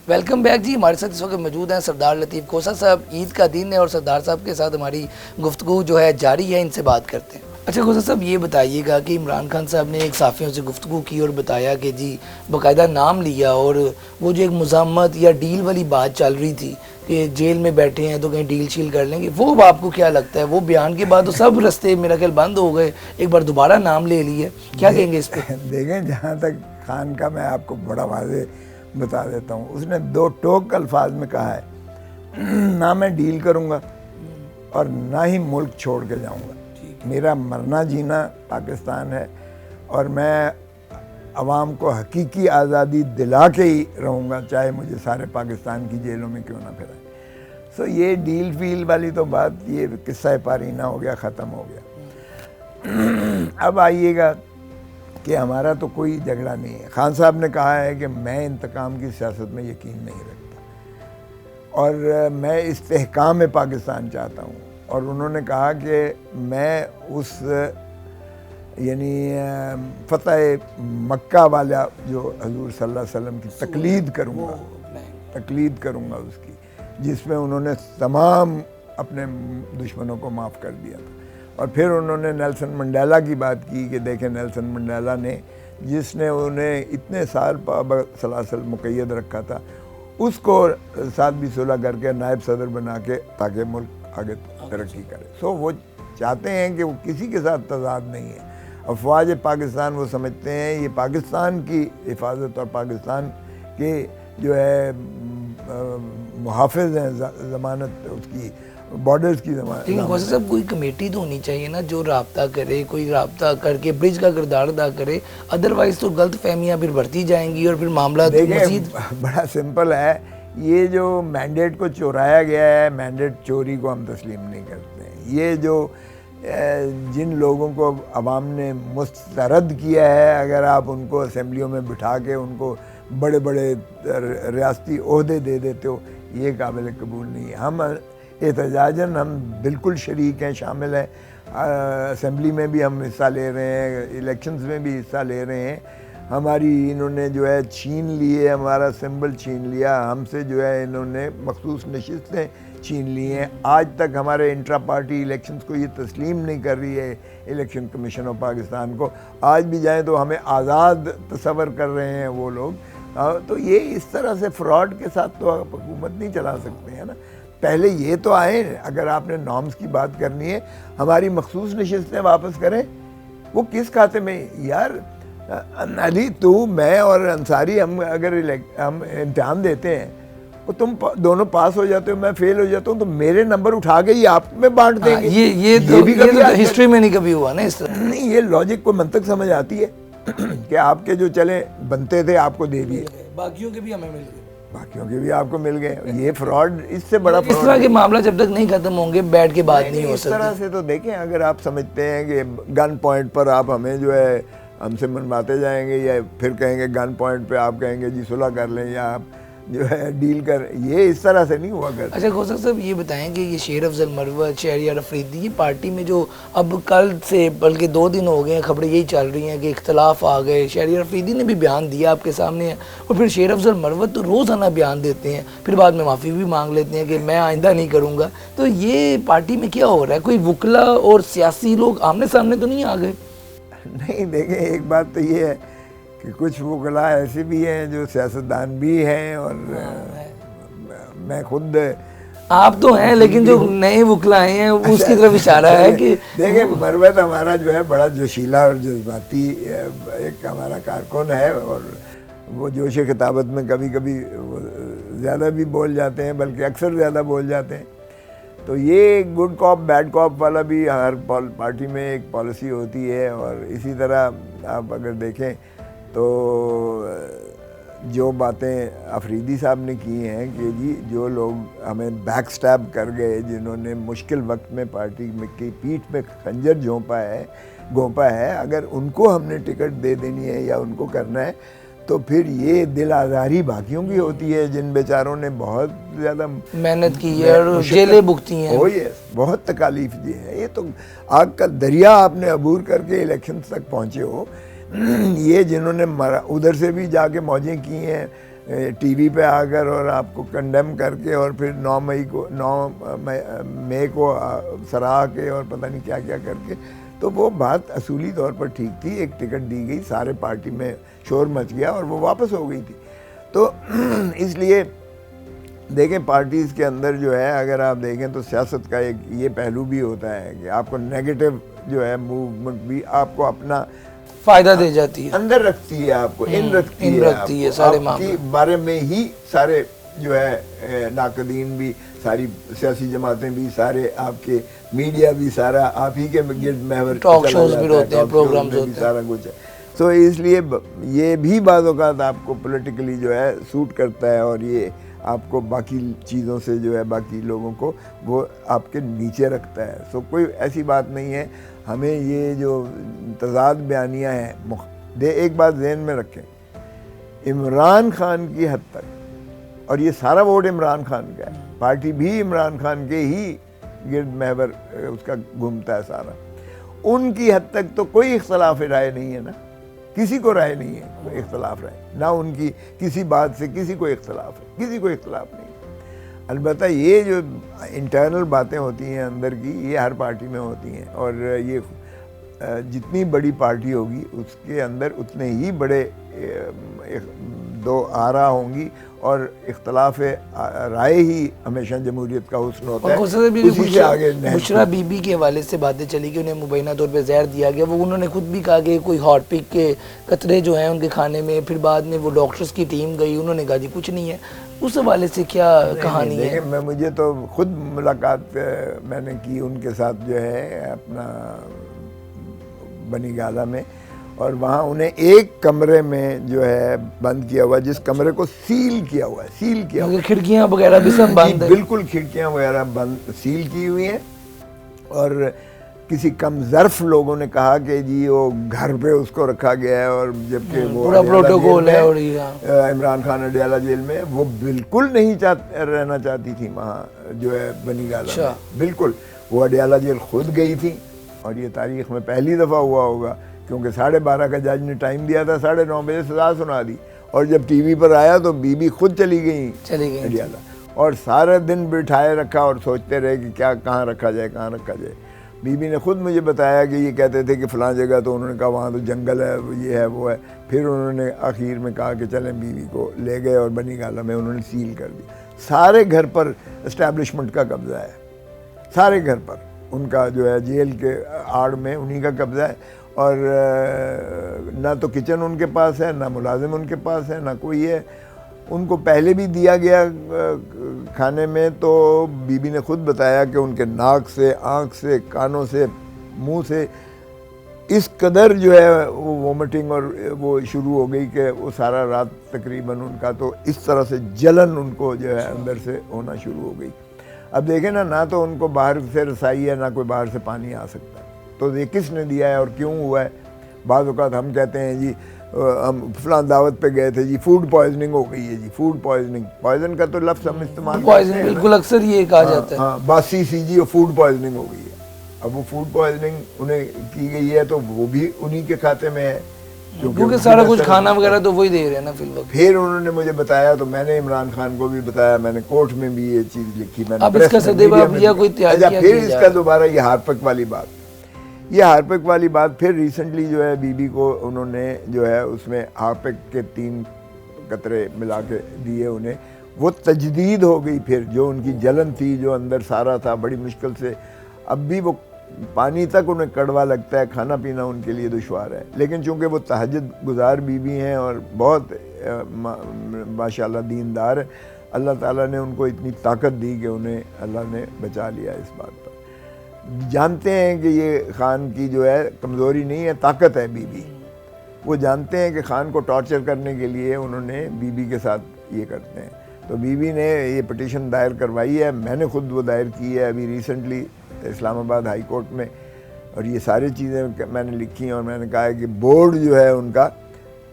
Welcome back جی. ہمارے ساتھ اس وقت موجود ہیں سردار لطیف کھوسہ صاحب. عید کا دن ہے اور سردار صاحب کے ساتھ ہماری گفتگو جو ہے جاری ہے, ان سے بات کرتے ہیں. اچھا کھوسہ صاحب, یہ بتائیے گا کہ عمران خان صاحب نے ایک صحافیوں سے گفتگو کی اور بتایا کہ جی باقاعدہ نام لیا, اور وہ جو ایک مزاحمت یا ڈیل والی بات چل رہی تھی کہ جیل میں بیٹھے ہیں تو کہیں ڈیل شیل کر لیں گے, وہ آپ کو کیا لگتا ہے؟ وہ بیان کے بعد تو سب رستے میرا خیال بند ہو گئے, ایک بار دوبارہ نام لے لیے, کیا کہیں گے اس پہ؟ دیکھیں, جہاں تک خان کا میں آپ کو بڑا واضح بتا دیتا ہوں, اس نے دو ٹوک الفاظ میں کہا ہے, نہ میں ڈیل کروں گا اور نہ ہی ملک چھوڑ کے جاؤں گا. میرا مرنا جینا پاکستان ہے اور میں عوام کو حقیقی آزادی دلا کے ہی رہوں گا, چاہے مجھے سارے پاکستان کی جیلوں میں کیوں نہ پھرائیں. سو یہ ڈیل فیل والی تو بات, یہ قصہ پارینہ ہو گیا, ختم ہو گیا. اب آئیے گا کہ ہمارا تو کوئی جھگڑا نہیں ہے. خان صاحب نے کہا ہے کہ میں انتقام کی سیاست میں یقین نہیں رکھتا اور میں استحکام پاکستان چاہتا ہوں, اور انہوں نے کہا کہ میں اس یعنی فتح مکہ والا جو حضور صلی اللہ علیہ وسلم کی تقلید کروں گا اس کی, جس میں انہوں نے تمام اپنے دشمنوں کو معاف کر دیا تھا. اور پھر انہوں نے نیلسن منڈیلا کی بات کی کہ دیکھیں نیلسن منڈیلا نے, جس نے انہیں اتنے سال سلاسل مقید رکھا تھا, اس کو ساتھ بھی صلح کر کے نائب صدر بنا کے تاکہ ملک آگے ترقی کرے. سو وہ چاہتے ہیں کہ وہ کسی کے ساتھ تضاد نہیں ہے. افواج پاکستان وہ سمجھتے ہیں یہ پاکستان کی حفاظت اور پاکستان کے جو ہے محافظ ہیں, ضمانت اس کی, بارڈرز کی ضمانت. لیکن کھوسہ صاحب کوئی کمیٹی تو ہونی چاہیے نا جو رابطہ کرے, کوئی رابطہ کر کے برج کا کردار ادا کرے, ادروائز تو غلط فہمیاں پھر بڑھتی جائیں گی اور پھر معاملہ مزید. بڑا سمپل ہے, یہ جو مینڈیٹ کو چورایا گیا ہے, مینڈیٹ چوری کو ہم تسلیم نہیں کرتے ہیں. یہ جو جن لوگوں کو عوام نے مسترد کیا ہے, اگر آپ ان کو اسمبلیوں میں بٹھا کے ان کو بڑے بڑے ریاستی عہدے دے دیتے ہو, یہ قابل قبول نہیں ہے. ہم احتجاجاً ہم بالکل شریک ہیں, شامل ہیں, اسمبلی میں بھی ہم حصہ لے رہے ہیں, الیکشنز میں بھی حصہ لے رہے ہیں. ہماری انہوں نے جو ہے چھین لیے, ہمارا سمبل چھین لیا, ہم سے جو ہے انہوں نے مخصوص نشستیں چھین لی ہیں. آج تک ہمارے انٹرا پارٹی الیکشنز کو یہ تسلیم نہیں کر رہی ہے الیکشن کمیشن آف پاکستان کو. آج بھی جائیں تو ہمیں آزاد تصور کر رہے ہیں وہ لوگ. تو یہ اس طرح سے فراڈ کے ساتھ تو آپ حکومت نہیں چلا سکتے ہیں نا. پہلے یہ تو آئیں, اگر آپ نے نارمز کی بات کرنی ہے, ہماری مخصوص نشستیں واپس کریں. وہ کس کھاتے میں یار, علی تو میں اور انصاری ہم اگر ہم امتحان دیتے ہیں, وہ تم دونوں پاس ہو جاتے ہو, میں فیل ہو جاتا ہوں, تو میرے نمبر اٹھا کے یہ آپ میں بانٹ دیں گے. یہ بھی ہسٹری میں نہیں کبھی ہوا نا اس طرح. نہیں, یہ لاجک کو منطق سمجھ آتی ہے کہ آپ کے جو چلے بنتے تھے آپ کو دے دیے, باقیوں کے بھی ہمیں مل گئے, باقیوں کے بھی آپ کو مل گئے. یہ فراڈ, اس سے بڑا فراڈ. اس طرح کے معاملہ جب تک نہیں ختم ہوں گے بیٹھ کے بات نہیں ہو سکتی. اس طرح سے تو دیکھیں, اگر آپ سمجھتے ہیں کہ گن پوائنٹ پر آپ ہمیں جو ہے ہم سے منواتے جائیں گے, یا پھر کہیں گے گن پوائنٹ پہ آپ کہیں گے جی صلح کر لیں یا آپ جو ہے ڈیل کر, یہ اس طرح سے نہیں ہوا کرتا. اچھا کھوسہ صاحب یہ بتائیں کہ یہ شیر افضل مروت, شہریار افریدی, یہ پارٹی میں جو اب کل سے بلکہ 2 دن ہو گئے ہیں خبریں یہی چل رہی ہیں کہ اختلاف آ گئے. شہریار افریدی نے بھی بیان دیا آپ کے سامنے ہے, اور پھر شیر افضل مروت تو روزانہ بیان دیتے ہیں, پھر بعد میں معافی بھی مانگ لیتے ہیں کہ میں آئندہ نہیں کروں گا. تو یہ پارٹی میں کیا ہو رہا ہے؟ کوئی وکلا اور سیاسی لوگ آمنے سامنے تو نہیں آ گئے؟ نہیں دیکھیں, ایک بات تو یہ ہے کہ کچھ وکلا ایسے بھی ہیں جو سیاستدان بھی ہیں, اور میں خود, آپ تو ہیں لیکن جو نئے وکلا آئے ہیں اس کی طرف اشارہ ہے کہ دیکھیں مروت ہمارا جو ہے بڑا جوشیلا اور جذباتی ایک ہمارا کارکن ہے, اور وہ جوش خطابت میں کبھی کبھی زیادہ بھی بول جاتے ہیں, بلکہ اکثر زیادہ بول جاتے ہیں. تو یہ گڈ کاپ بیڈ کاپ والا بھی ہر پارٹی میں ایک پالیسی ہوتی ہے. اور اسی طرح آپ اگر دیکھیں تو جو باتیں افریدی صاحب نے کی ہیں کہ جی جو لوگ ہمیں بیک سٹیب کر گئے, جنہوں نے مشکل وقت میں پارٹی میں کی پیٹھ میں خنجر گھونپا ہے, اگر ان کو ہم نے ٹکٹ دے دینی ہے یا ان کو کرنا ہے, تو پھر یہ دل آزاری باقیوں کی ہوتی ہے جن بیچاروں نے بہت زیادہ محنت کی ہے اور جیلیں بھگتی ہیں. بہت تکالیف دی ہے. یہ تو آگ کا دریا آپ نے عبور کر کے الیکشن تک پہنچے ہو. یہ جنہوں نے ادھر سے بھی جا کے موجیں کی ہیں, ٹی وی پہ آ کر اور آپ کو کنڈیم کر کے اور پھر 9 مئی کو سرا کے اور پتہ نہیں کیا کیا کر کے، تو وہ بات اصولی طور پر ٹھیک تھی، ایک ٹکٹ دی گئی، سارے پارٹی میں شور مچ گیا اور وہ واپس ہو گئی تھی. تو اس لیے دیکھیں پارٹیز کے اندر جو ہے اگر آپ دیکھیں تو سیاست کا ایک یہ پہلو بھی ہوتا ہے کہ آپ کو نیگیٹو جو ہے موومنٹ بھی آپ کو اپنا فائدہ دے جاتی ہے، اندر رکھتی ہے، آپ کو ان رکھتی ہے، سارے آپ کے بارے میں ہی سارے جو ہے ناقدین بھی، ساری سیاسی جماعتیں بھی، سارے آپ کے میڈیا بھی، سارا آپ ہی کے گرد محور ٹاک شوز بھی ہوتے ہیں، پروگرامز ہوتے ہیں، سارا کچھ ہے. تو اس لیے یہ بھی بعض اوقات آپ کو پولیٹیکلی جو ہے سوٹ کرتا ہے، اور یہ آپ کو باقی چیزوں سے جو ہے باقی لوگوں کو وہ آپ کے نیچے رکھتا ہے. سو کوئی ایسی بات نہیں ہے. ہمیں یہ جو تضاد بیانیاں ہیں، ایک بات ذہن میں رکھیں، عمران خان کی حد تک، اور یہ سارا ووٹ عمران خان کا ہے، پارٹی بھی عمران خان کے ہی گرد محور اس کا گھومتا ہے سارا، ان کی حد تک تو کوئی اختلاف رائے نہیں ہے نا، کسی کو رائے نہیں ہے، کوئی اختلاف رائے نہ، ان کی کسی بات سے کسی کو اختلاف ہے، کسی کو اختلاف نہیں. البتہ یہ جو انٹرنل باتیں ہوتی ہیں اندر کی، یہ ہر پارٹی میں ہوتی ہیں، اور یہ جتنی بڑی پارٹی ہوگی اس کے اندر اتنے ہی بڑے دو آرا ہوں گی، اور اختلاف رائے ہی ہمیشہ جمہوریت کا حسن ہوتا ہے. اسی سے آگے بشرا بی بی کے حوالے سے باتیں چلی کہ انہیں مبینہ طور پہ زہر دیا گیا، وہ انہوں نے خود بھی کہا کہ کوئی ہاٹ پک کے قطرے جو ہیں ان کے کھانے میں، پھر بعد میں وہ ڈاکٹرز کی ٹیم گئی، انہوں نے کہا جی کچھ نہیں ہے. اس حوالے سے کیا کہانی ہے؟ دیکھیں مجھے تو خود ملاقات میں نے کی ان کے ساتھ جو ہے اپنا بنی گالہ میں، اور وہاں انہیں ایک کمرے میں جو ہے بند کیا ہوا، جس کمرے کو سیل کیا ہوا ہے، سیل کیا ہوا ہے، کھڑکیاں وغیرہ بھی سب بند ہیں، بالکل کھڑکیاں وغیرہ بند سیل کی ہوئی ہیں. اور کسی کم ظرف لوگوں نے کہا کہ جی وہ گھر پہ اس کو رکھا گیا ہے، اور جبکہ وہ پورا پروٹوکول ہے، اور عمران خان اڈیالہ جیل میں، وہ بالکل نہیں رہنا چاہتی تھی وہاں جو ہے بنی گالہ میں، بالکل. وہ اڈیالہ جیل خود گئی تھی، اور یہ تاریخ میں پہلی دفعہ ہوا ہوگا، کیونکہ 12:30 کا جج نے ٹائم دیا تھا، 9:30 بجے سزا سنا دی، اور جب ٹی وی پر آیا تو بی بی خود چلی گئی اڈیالہ، اور سارے دن بٹھائے رکھا اور سوچتے رہے کہ کیا کہاں رکھا جائے، کہاں رکھا جائے. بی بی نے خود مجھے بتایا کہ یہ کہتے تھے کہ فلاں جگہ، تو انہوں نے کہا وہاں تو جنگل ہے، یہ ہے وہ ہے. پھر انہوں نے آخر میں کہا کہ چلیں بی بی کو لے گئے، اور بنی گالہ میں انہوں نے سیل کر دی. سارے گھر پر اسٹیبلشمنٹ کا قبضہ ہے، سارے گھر پر ان کا جو ہے جیل کے آڑ میں انہی کا قبضہ ہے، اور نہ تو کچن ان کے پاس ہے، نہ ملازم ان کے پاس ہے، نہ کوئی ہے. ان کو پہلے بھی دیا گیا کھانے میں، تو بی بی نے خود بتایا کہ ان کے ناک سے، آنکھ سے، کانوں سے، منہ سے اس قدر جو ہے وہ وومٹنگ اور وہ شروع ہو گئی کہ وہ سارا رات تقریباً ان کا تو اس طرح سے جلن ان کو جو ہے اندر سے ہونا شروع ہو گئی. اب دیکھیں نا، نہ تو ان کو باہر سے رسائی ہے، نہ کوئی باہر سے پانی آ سکتا ہے. تو یہ کس نے دیا ہے اور کیوں ہوا ہے؟ بعض اوقات ہم کہتے ہیں جی ہم فلاں دعوت پہ گئے تھے جی، فوڈ پوائزننگ ہو گئی ہے جی، فوڈ پوائزننگ. پوائزن کا تو لفظ ہم استعمال کرتے ہیں، بالکل اکثر یہ کہا جاتا ہے، ہاں باسی سی جی، فوڈ پوائزننگ ہو گئی ہے. اب وہ فوڈ پوائزننگ انہیں کی گئی ہے تو وہ بھی انہی کے کھاتے میں ہے، کیونکہ سارا کچھ کھانا وغیرہ تو وہی دے رہے ہیں نا فی الوقت. پھر انہوں نے مجھے بتایا، تو میں نے عمران خان کو بھی بتایا، میں نے کورٹ میں بھی یہ چیز لکھی، میں نے اب اس کا سدباب یا کوئی تیاری کیا؟ پھر اس کا دوبارہ یہ ہارپک والی بات، یہ ہارپک والی بات پھر ریسنٹلی جو ہے بی بی کو انہوں نے جو ہے اس میں ہارپک کے 3 قطرے ملا کے دیے انہیں. وہ تجدید ہو گئی پھر، جو ان کی جلن تھی، جو اندر سارا تھا بڑی مشکل سے. اب بھی وہ پانی تک انہیں کڑوا لگتا ہے، کھانا پینا ان کے لیے دشوار ہے. لیکن چونکہ وہ تہجد گزار بی بی ہیں اور بہت ماشاءاللہ دیندار، اللہ تعالیٰ نے ان کو اتنی طاقت دی کہ انہیں اللہ نے بچا لیا اس بات پر. جانتے ہیں کہ یہ خان کی جو ہے کمزوری نہیں ہے، طاقت ہے بی بی. وہ جانتے ہیں کہ خان کو ٹارچر کرنے کے لیے انہوں نے بی بی کے ساتھ یہ کرتے ہیں. تو بی بی نے یہ پٹیشن دائر کروائی ہے، میں نے خود وہ دائر کی ہے ابھی ریسنٹلی اسلام آباد ہائی کورٹ میں، اور یہ ساری چیزیں میں نے لکھی ہیں. اور میں نے کہا ہے کہ بورڈ جو ہے ان کا،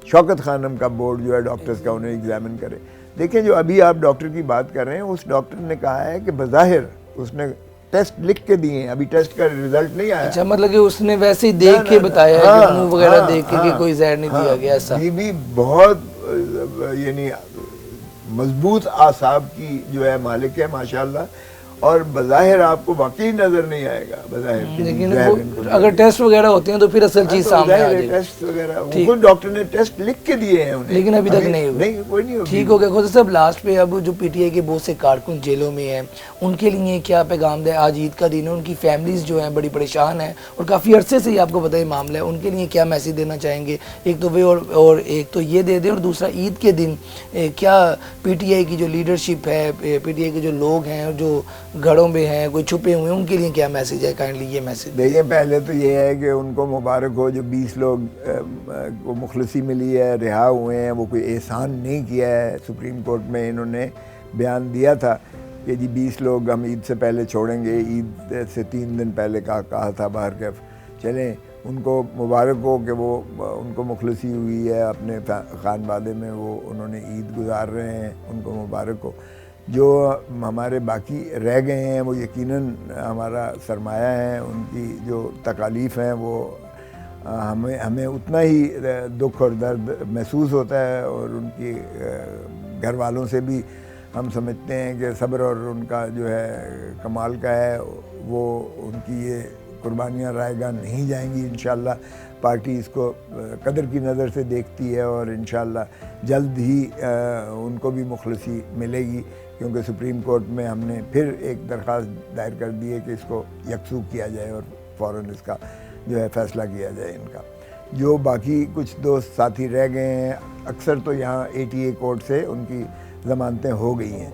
شوکت خانم کا بورڈ جو ہے ڈاکٹرز کا، انہیں ایگزامن کرے. دیکھیں جو ابھی آپ ڈاکٹر کی بات کر رہے ہیں، اس ڈاکٹر نے کہا ہے کہ بظاہر اس نے ٹیسٹ لکھ کے دیے ہیں، ابھی ٹیسٹ کا رزلٹ نہیں آیا. اچھا، مطلب کہ اس نے ویسے ہی دیکھ کے بتایا ہے کہ منہ وغیرہ دیکھ کے کہ کوئی زہر نہیں دیا گیا ایسا. یہ بھی بہت یعنی مضبوط اعصاب کی جو ہے مالک ہے ماشاءاللہ، اور بظاہر آپ کو واقعی نظر نہیں آئے گا بظاہر، لیکن اگر ٹیسٹ وغیرہ ہوتے ہیں تو پھر اصل چیز سامنے آ جائے گی. ٹیسٹ وغیرہ خود ڈاکٹر نے ٹیسٹ لکھ کے دیے ہیں انہیں، لیکن ابھی تک نہیں ہوئے. کوئی نہیں ہوگی. ٹھیک ہو گیا خود صاحب. لاسٹ پہ اب جو پی ٹی آئی کے بہت سے کارکن جیلوں میں ہیں ان کے لیے کیا پیغام دیں؟ آج عید کا دن ہے، ان کی فیملیز جو ہیں بڑی پریشان ہیں اور کافی عرصے سے ہی آپ کو پتہ ہے معاملہ ہے، ان کے لیے کیا میسیج دینا چاہیں گے؟ ایک تو وہ اور ایک تو یہ دے دیں، اور دوسرا عید کے دن کیا پی ٹی آئی کی جو لیڈرشپ ہے، پی ٹی آئی کے جو لوگ ہیں جو گھروں میں ہیں کوئی چھپے ہوئے ہیں، ان کے لیے کیا میسیج ہے؟ کائنڈلی یہ میسیج دیکھیں. پہلے تو یہ ہے کہ ان کو مبارک ہو جو 20 لوگ کو مخلصی ملی ہے، رہا ہوئے ہیں. وہ کوئی احسان نہیں کیا ہے. سپریم کورٹ میں انہوں نے بیان دیا تھا کہ جی 20 لوگ ہم عید سے پہلے چھوڑیں گے، عید سے 3 دن پہلے کہا تھا باہر کیف. چلیں ان کو مبارک ہو کہ وہ ان کو مخلصی ہوئی ہے اپنے خان وادے میں، وہ انہوں نے عید گزار رہے ہیں، ان کو مبارک ہو. جو ہمارے باقی رہ گئے ہیں وہ یقیناً ہمارا سرمایہ ہیں، ان کی جو تکالیف ہیں وہ ہمیں اتنا ہی دکھ اور درد محسوس ہوتا ہے، اور ان کی گھر والوں سے بھی ہم سمجھتے ہیں کہ صبر اور ان کا جو ہے کمال کا ہے. وہ ان کی یہ قربانیاں رائے گاہ نہیں جائیں گی. انشاءاللہ پارٹی اس کو قدر کی نظر سے دیکھتی ہے، اور انشاءاللہ جلد ہی ان کو بھی مخلصی ملے گی، کیونکہ سپریم کورٹ میں ہم نے پھر ایک درخواست دائر کر دی ہے کہ اس کو یکسو کیا جائے اور فوراً اس کا جو ہے فیصلہ کیا جائے ان کا. جو باقی کچھ دوست ساتھی رہ گئے ہیں، اکثر تو یہاں ATA کورٹ سے ان کی ضمانتیں ہو گئی ہیں.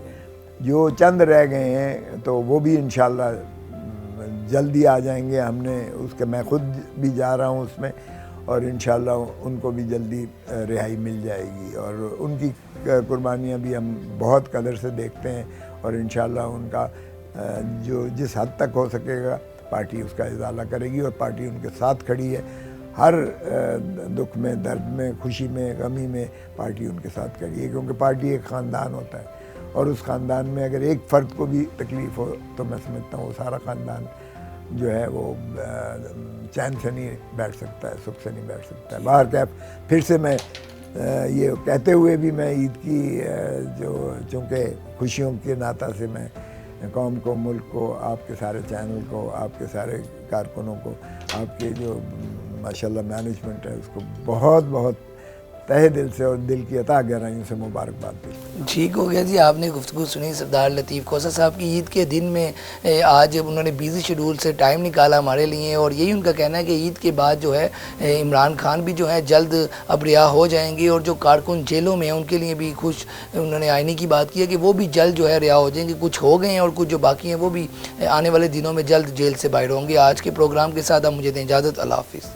جو چند رہ گئے ہیں تو وہ بھی انشاءاللہ جلدی آ جائیں گے. ہم نے اس کے میں خود بھی جا رہا ہوں اس میں، اور انشاءاللہ ان کو بھی جلدی رہائی مل جائے گی. اور ان کی قربانیاں بھی ہم بہت قدر سے دیکھتے ہیں، اور انشاءاللہ ان کا جو جس حد تک ہو سکے گا پارٹی اس کا ازالہ کرے گی، اور پارٹی ان کے ساتھ کھڑی ہے. ہر دکھ میں، درد میں، خوشی میں، غمی میں پارٹی ان کے ساتھ کھڑی ہے، کیونکہ پارٹی ایک خاندان ہوتا ہے، اور اس خاندان میں اگر ایک فرد کو بھی تکلیف ہو تو میں سمجھتا ہوں وہ سارا خاندان جو ہے وہ چین سے نہیں بیٹھ سکتا ہے، سکھ سے نہیں بیٹھ سکتا ہے. باہر کیف پھر سے میں یہ کہتے ہوئے بھی میں عید کی جو چونکہ خوشیوں کے ناطہ سے میں قوم کو، ملک کو، آپ کے سارے چینل کو، آپ کے سارے کارکنوں کو، آپ کے جو ماشاءاللہ مینجمنٹ ہے اس کو بہت بہت تہہ دل سے اور دل کی عطا گہرائیوں سے مبارکباد دی. ٹھیک ہو گیا جی. آپ نے گفتگو سنی سردار لطیف کھوسہ صاحب کی عید کے دن میں. آج انہوں نے بیزی شیڈول سے ٹائم نکالا ہمارے لیے، اور یہی ان کا کہنا ہے کہ عید کے بعد جو ہے عمران خان بھی جو ہے جلد اب رہا ہو جائیں گے، اور جو کارکن جیلوں میں ہیں ان کے لیے بھی خوش انہوں نے آئینی کی بات کی ہے کہ وہ بھی جلد جو ہے رہا ہو جائیں گے. کچھ ہو گئے ہیں اور کچھ جو باقی ہیں وہ بھی آنے والے دنوں میں جلد جیل سے باہر ہوں گے. آج کے پروگرام کے ساتھ اب مجھے دیں اجازت. اللہ حافظ.